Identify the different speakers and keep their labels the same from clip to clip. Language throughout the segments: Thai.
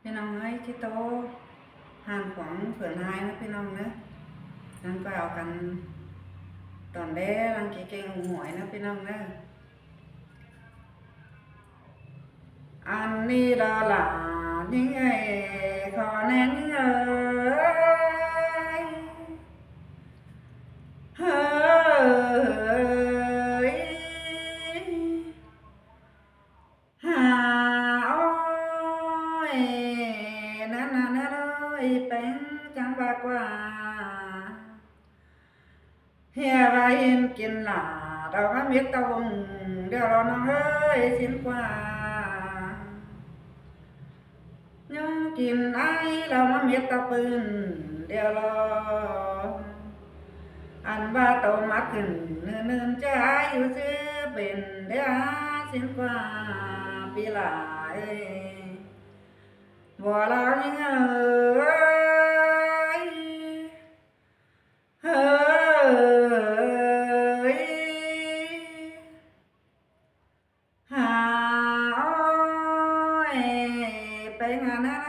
Speaker 1: พี่น้องเอ้ยที่โตห่างของเผื่อนหายนะพี่น้องนะนั่นก็เอากันตอนแรกรังเก่งหวยนะพี่น้องนะอันนี้ละล่ะยิ่งไงขอแน่นเอ้ยเฮ้ยหาโอ้ยนั่นเอ้ยเป็นจังบากว่าเฮียว่าเห็นกินหลาเราก็มิตรตวงเดี๋ยวเราน้องเอ้ยสิ้นกว่ายุ่งกินไอเรามามิตรตะปืนเดี๋ยวรออันว่าโตมัดขึ้นเนินใจอยู่ซื้อเป็นเดี๋ยวสิ้นกว่าปีหลายบ่เรายังเอ้ยเฮ้ยหาโอ้ยไปงานอะไร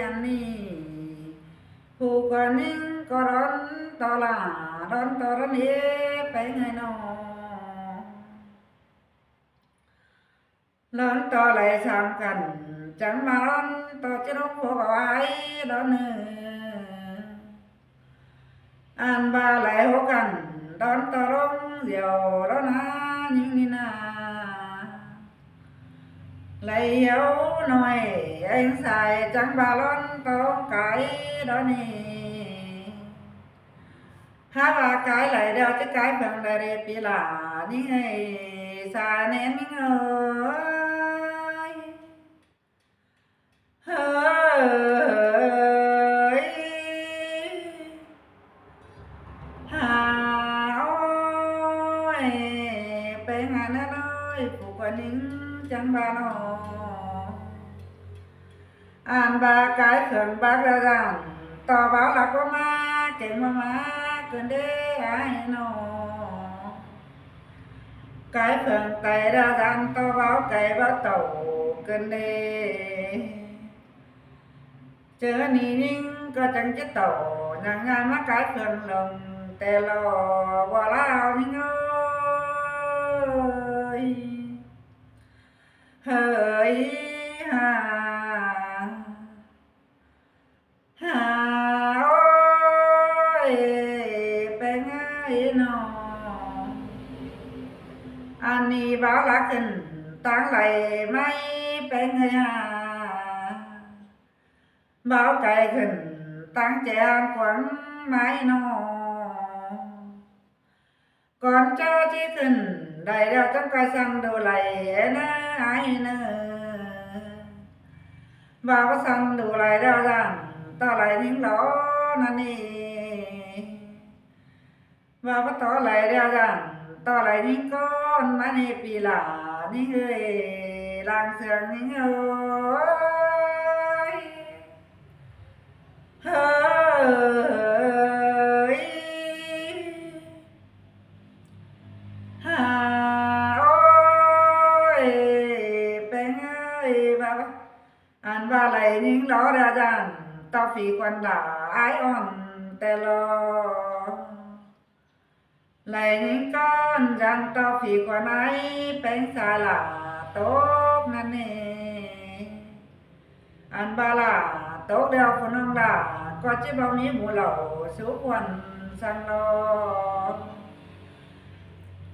Speaker 1: อันนี้ผู้คนนิ่งก็ร้อนต่อละร้อนต่อร้อนเอไปไงนอร้อนต่อไหลสามกันจังมาร้อนต่อจะน้องพวกเอาไว้ร้อนเนื้ออันบาไหลหัวกันร้อนต่อร้องเดียวร้อนนะยิ่งนี่นาไหลเย้าหน่อยเอ็งใส่จังบาร้อนต้องไก่ร้อนนี่ถ้าว่าไก่ไหลเดียวจะไก่เพิ่งได้เรปีหลานี่ไงสาเน้นเอ้ย เฮ้ยหาโอ้ยไปงานนะเลยผู้คนนิ่งจังบานออ่านบาไก่เขื่อนบากระดันต่อบ่าวหลักก็มาเก่งมาเกินเด้ไอ้นอไก่เขื่อนไตระดันต่อบ่าวไก่บ่เต่าเกินเด้เจอนี่นิ่งก็จังจะโตอย่างงานมาไก่เขื่อนลงแต่รอบ่ลาวนิ่งเอ้ยเฮ้ยหาหาโอ้ยไปง่ายหนออันนี้บ่าวละขึ้นตั้งไหลไม่ไปไงบ่าวไก่ขึ้นตั้งแจงขวัญไม้นอก่อนเจ้าที่ขึ้นได้แล้วจังก็สั่งดูไหลนะไอ้เนอบ่าวสั่งดูไหลแล้วจังต่อไหลนิ่งหลอนั่นนี่บ่าวต่อไหลแล้วจังต่อไหลนิ่งก้อนมานี่ปีหลานี่เอ้ยลางเสืองนี่เอ้ย เฮ้ยหาโอ้ยเป็นไงบ้าอ่านว่าอะไรนิ่งรอดาจันต่อฝีควันด่าไออ่อนแต่รอไหลนิ่งก้อนจันต่อฝีควันไอเป็นสาลาโต๊ะนั่นเองอันบาลาโต๊ะเดียวคนน้องด่าก็จะบ่มีหมูเหล่าสุกวันสังโล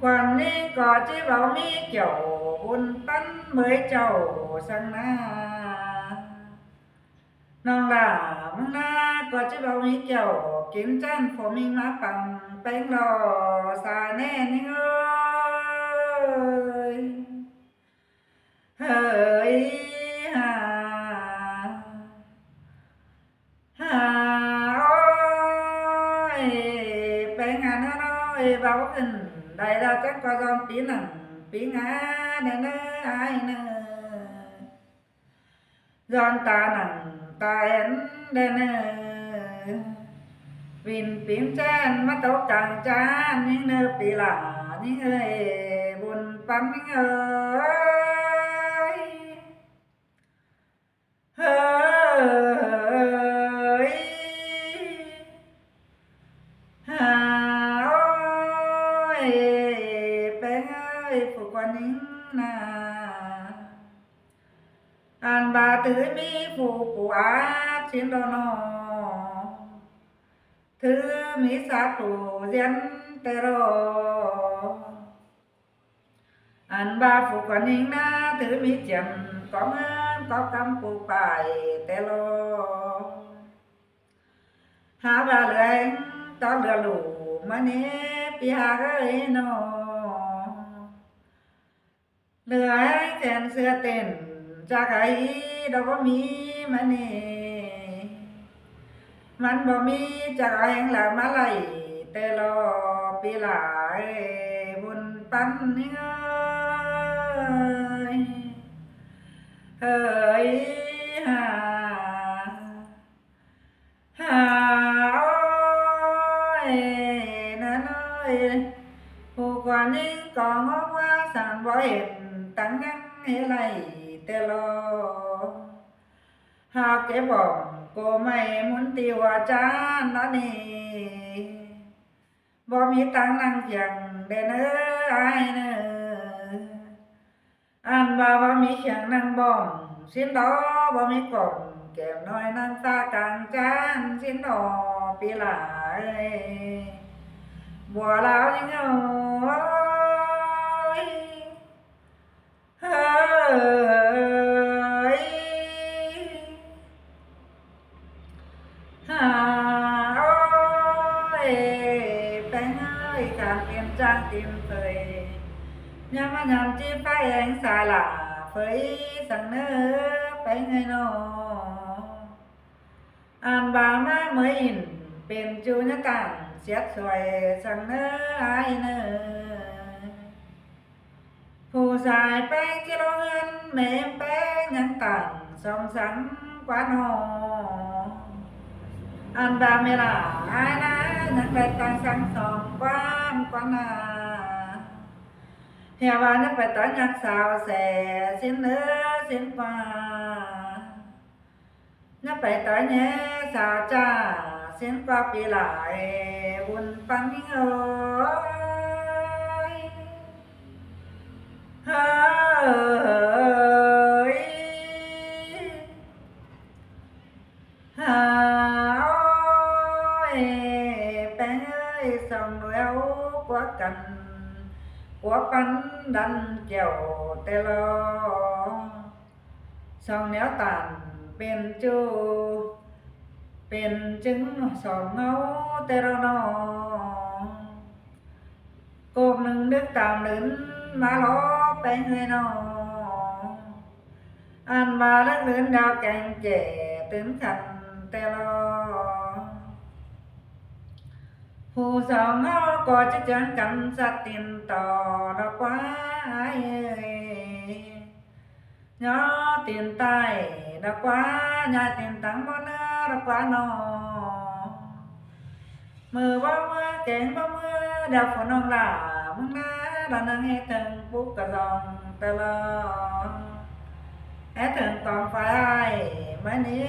Speaker 1: วันนี้ก็จะบ่มีเกี่ยวบุญปั้นเมื่อเจ้าสังนาน้องด่ามึงนาก็จะบ่มีเกี่ยวกินจันฝมีมาปังเป็นรอสาแน่นี่เอ้ยเฮ้ยหา หาโอ้ยไปงานน้อยเบาขึ้นได้แล้วจักก็ยอมปีหนึ่งปีงานเนอไอ้เนอย้อนตาหนังตาเห็นเดนอวินปีนแจ้นมาตกกลางจานนี่เนอปีหลานี่เอ้ยบุญปันนี่เอ้ยเฮ้ an ba tứ mi phụ phụ á chiến đô nô thứ mi sa phụ diễn tê rô an ba phụ quản hình na thứ mi chậm có ngân có căm phụ phải tê lô ha ba lưỡi to lửa lù mà nè pi ha cái nô lưỡi chèn xưa tên cha cái đâu có mi mà nèมันบ่มีจักแห่งละมาไล่แต่รอปีหลายบุญปันนี่เอ้ยหาหาโอ้ยนั่นเอ้ยผู้กว่านี้ก็งอกว่าสั่งบ่เห็นตั้งยังให้ไล่แต่รอหากแกบอกcô mày muốn tiêu chán đó nèบ่มีตังนั่งchẳng để nữa ai nữa ăn baบ่มีเขียงนั่งบ่มสิ้นดอบ่มีกลมแก้มน้อยนั่งตากลางจานสิ้นดอปีหลายบัวลาวยังเอาเฮ้ยโอ้ยแป้งเอ้ยการเปลี่ยนจางติมเฟยยามมายามจีไปแองสาลาเฟยสั่งเนื้อไปไงนออ่านบามาเมื่ออินเป็นจูนกันเสียดสวยสั่งเนื้อไอเนื้อผู้ชายแป้งที่โรงเงินแม่แป้งยังต่างสองสังกว่านออันบาเมลาไอ้นะนักเล่นการสังสองความกว่านาเฮียวานักไปต่อนักสาวแสสิ้นเนื้อสิ้นฟ้านักไปต่อแง่สาวจ้าสิ้นฟ้าปีหลายบุญปังเอ้ยเฮ้ยฮ่าแป้งเอ้ยส่องแล้วกว่ากันกว่าปันดันเกี่ยวแต่ลอส่องแนวตานเป็นจูเป็นจึงส่องเงาแต่ละนอโกกหนึ่งนึกตามหนึ่งมาล้อแป้งเอ้ยนออันมาลักเลื่อนดาวแกงแก่ตื่นขันแต่ลอผู้สาวเงาก็จะเจอกันสักตินต่อดอกว่าย้อตินใต้ดอกว่าย้ายตินตังบ่เนื้อดอกว่าน้อมือบ่มือเก่งบ่มือเดี๋ยวฝนน้องหล่ามึงนะดอนนังให้ถึงปุ๊กกระดองตะลอให้ถึงกองไฟมื้อนี้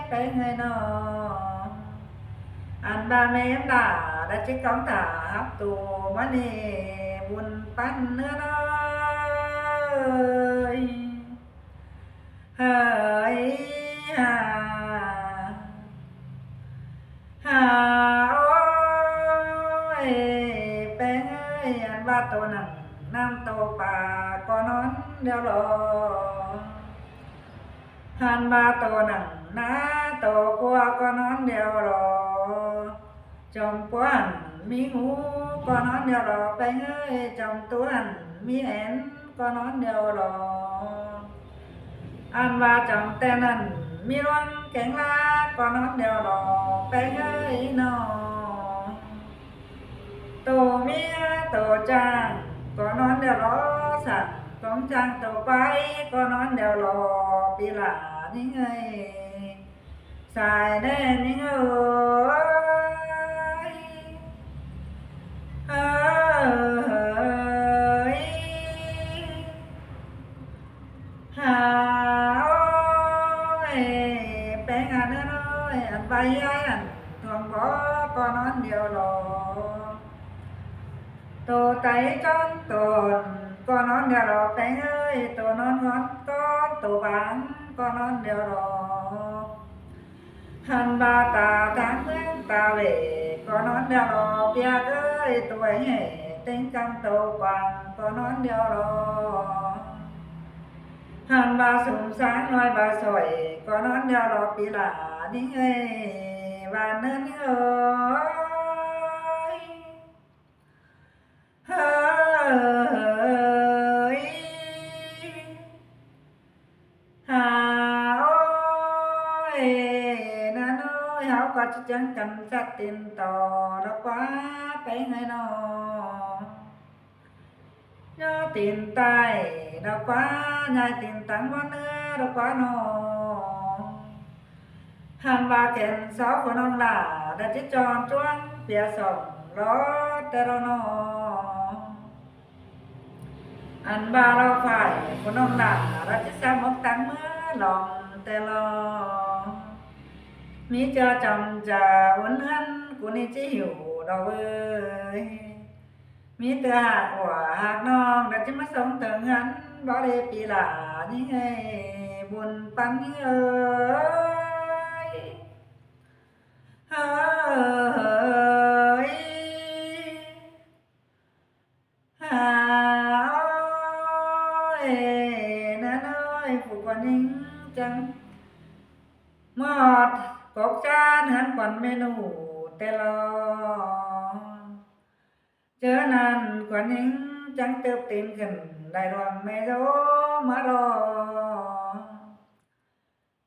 Speaker 1: ไปเงยน้ออันบาเมมด่าđã chỉ con thả hấp tù mà nè buồn pan nữa ơi hỡi hà hà ôi bé ơi anh ba tô nằng nam tô bà con nón đeo lò anh ba tô nằng ná tô qua con nón đeo lò chồng của anh mi ngủ con nó đeo đò bé ơi chồng tôi anh mi én con nó đeo đò anh và chồng tên anh mi loan kén la con nó đeo đò bé ơi nó tổ mi tổ trang con nó đeo đò sạch con trang tổ bay con nó đeo đò bị lạ những người xài đen những người bé ngàn ơi anh bay anh thường có con nó nhiều lò tô tay con tồn con nó nhiều lò bé ơi tô non ngón con ตัวบางก็นอนเดียวรอหันบาตาทางเมืองตาเวก็นอนเดียวรอเปียกเอ้ยตัวเหเต็งกำตัวกวางก็นอนเดียวรอหันบาสุ่มสางน้อยบาสวยก็นอนเดียวรอปีหลานี่เอ้ยบานเนินเอ้ยเฮ้ยหาโอ้ยนั่นเอ้ยเขาก็จะจังกันสัตตินต่อแล้วกว่าไปไงนอย่อตีนใต้ดอกว่าญายตีนตังบ่เนื้อดอกว่าน้องหันว่าแก่นสาวคนน้องลาได้จิจรจ้วงเปียส่องรอแต่เราน้องอันบาเราฝ่ายคนน้องลาได้จิสามกตังเมื่อลองแต่ลองมีเจอจำจะวันนั้นกูนี่จะหิวดอกเว้ยมีแต่หากหัวหากน้องแต่จะมาส่งถึงหันบ่ได้ปีหลานี่ให้บุญปันนี่เอ้ยเฮ้ยหาโอ้ยนั่นเอ้ยผู้กว่านิ่งจังหมอดกกจานหันกวันเมนูแต่รอเจอนั่นกว่านิ่งจังเติบตีนขึ้นได้รองไม่โดมารอ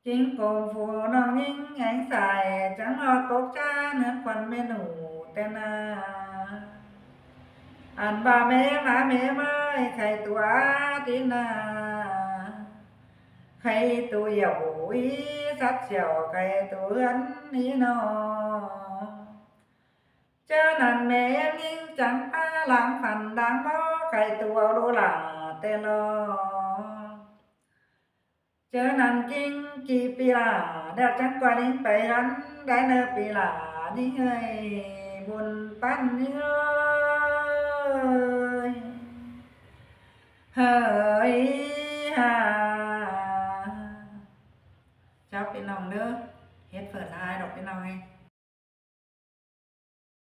Speaker 1: จิงโกมฟูน้องยิ่งแหงใส่จังหอดกกจานหันกวันเมนูแต่นาอันบาเมมาเมไม่ใครตัวตีนาใครตัวเหยาอีสัดเฉียวใครตัวอันนี้นอเจอนั่นแม่ยิ่งจังป้าหลังฝันดังบ่ใครตัวรู้หลาแต่ลอเจอนั่นกิ้งกี่ปีลาเด็กจังกว่านี้ไปรันได้เนอปีลานี่เฮ้ยบุญปั้นนี่เฮ้ยเฮ้ยฮ่าเจ้าพี่น้องเด้อเฮ็ดเปิดท้ายดอกพี่น้องไง